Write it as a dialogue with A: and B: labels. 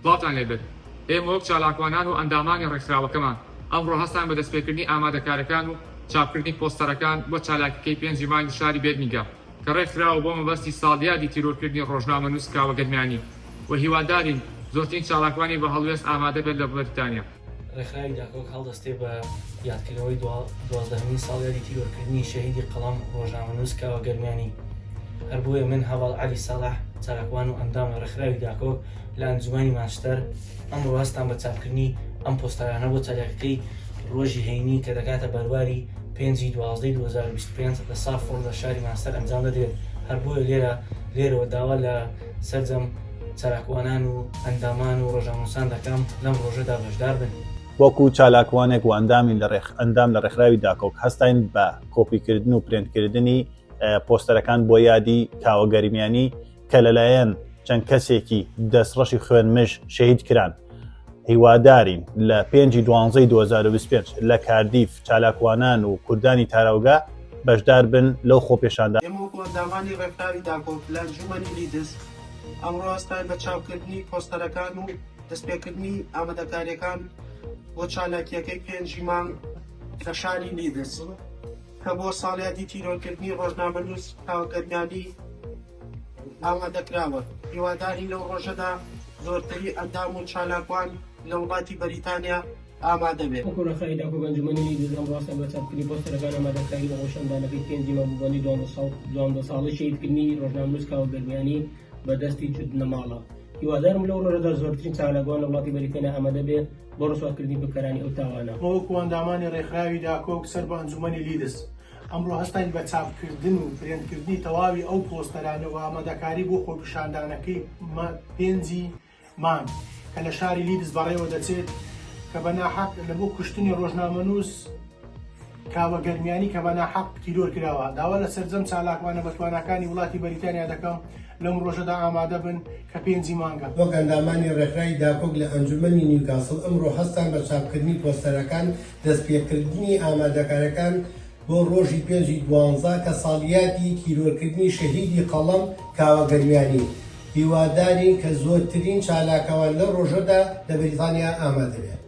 A: بڵاتان لێبێت ئێمە وەک چالاکوانان و ئەندامانی ڕێکخراوەکەمان ئەمڕۆ هەستان بە دەستپێکردنی ئامادەکاریەکان و چاپکردنی پۆستەرەکان بۆ چالاکیەکەی 5 مانگی شاری بێرمینگام کە ڕێکخراوە بۆ مەبەستی ساڵیادی تیرۆرکردنی ڕۆژنامەنووس کاوە گەرمیانی و هیوادارین زۆرترین چالاکوانی بە هەڵوێست ئامادە بێت لە بەریتانیا.
B: ڕێکخراوی داکۆک هەڵدەستێ بە یادکردنەوەی 12مین ساڵیادی تیرۆرکردنی شەهیدی قەڵەم ڕۆژنامەنووس کاوە گەرمیانی. هەر بۆیە من هەواڵ عەلی ساڵح چالاکوان و ئەندام ڕێکخراوی داکۆک لە ئەنجومەنی مانچستەر ئەمڕۆ هەستان بە چاپکردنی ئەم پۆستەرانە بۆ چالاکیەکەی ڕۆژی هەینی کە دەکاتە بەرواری 5/12/2025 لە سافۆڵ لە شاری مانچستەر ئەنجام دەدرێت. هەر بۆیە لێرەوە داوا لە سەرجەم چالاکوانان و ئەندامان و ڕۆژنامەنووسان دەکەم لەم ڕۆژەدا بەشدار بن.
C: وەکو چالاکوانێک و ئەندام لە ڕێکخراوی داکۆک هەستاین بە کۆپیکردن و پرێنتکردنی پۆستەرەکان بۆ یادی کاوە گەرمیانی کە لەلایەن چەند کەسێکی دەستڕەشی خوێنمژ شەهید کران. هیوادارین لە 5/12/2025 لە کاردیف چالاکوانان و کوردانی تاراوگا بەشدار بن لەو خۆپێشاندا.
D: ئێمە وەکو ئەندامانی ڕێکخراوی داکۆک لە ئەنجومەنی لیدس ئەمڕۆ هەستاین بە چاپکردنی پۆستەرەکان و دەستپێکردنی ئامادەکاریەکان بۆ چالاکیەکەی 5 مانگ لە شاری لیدس کە بۆ ساڵیادی تیرۆرکردنی ڕۆژنامەنووس کاوە گەرمیانی ئامادەکراوە. هیواداری لەو ڕۆژەدا زۆرتری ئەندام و چالاکوان لە وڵاتی بەریتانیا ئامادە بێت.
E: وەکو ڕێکخراوی داکۆک ئەنجومەنی لیدس ئەمڕۆ هەستان بە چاپکردنی پۆستەرەکان ئامادەکاری بە ڕۆژەندانەکەی 5 مانگی 12 ساڵی شەهیدکردنی ڕۆژنامەنووس کاوە گەرمیانی بەدەستی چوتنە ماڵە. هیوادارم لەو ڕۆژەدا زۆرترین چالاکوان لە وڵاتی بەریتانیا ئامادە بێت بۆ ڕسواکردنی بەکارانی ئەو تاوانە.
F: وەکو ئەندامانی ڕێکخراوی داکۆک سەر بە ئەنجومەنی لیدس ئەمڕۆ هەستاین بە چاپکردن و پرێنتکردنی تەواوی ئەو پۆستەرانە و ئامادەکاری بۆ خۆپیشاندانەکەی 5 مانگ کە لە شاری لیدس بەڕێوە دەچێت کە بە ناحەق لە بۆ کوشتنی ڕۆژنامەنووس کاوە گەرمیانی کە بە ناحەق تیرۆر کراوە. داوا لە سەرجەم چالاکوانە بەتوانەکانی وڵاتی بەریتانیا دەکەم لەم ڕۆژەدا ئامادە بن کە 5 مانگە.
G: وەک ئەندامانی ڕێکخراوی داکۆک لە ئەنجومەنی نیوکاسڵ ئەمڕۆ هەستان بە چاپکردنی پۆستەرەکان دەستپێکردنی ئامادەکارەکان بۆ ڕۆژی 5/12 کە ساڵیادی تیرۆرکردنی شەهیدی قەڵەم کاوە گەرمیانی. هیوادارین کە زۆرترین چالاکەوان لە ڕۆژەدا لە بەریتانیا ئامادە بێت.